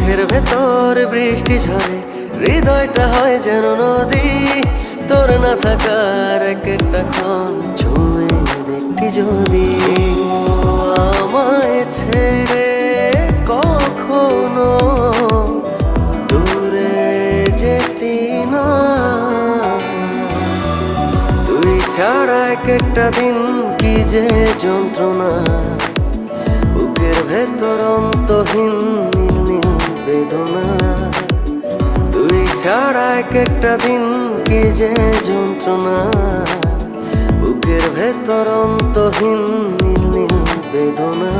বুকের ভেতর বৃষ্টি ঝরে, হৃদয়টা হয় যেন নদী। তোর না থাকার এক একটা ক্ষণ ছুঁয়ে দেখতি যদি। আমায় ছেড়ে কখনো দূরে যেতি না, তুই ছাড়া এক একটা দিন কি যে যন্ত্রণা। বুকের ভেতর অন্তহীন নীল নীল বেদনা, তুই ছাড়া এক একটা দিন কি যে যন্ত্রণা। বুকের ভেতর অন্তহীন নীল নীল বেদনা।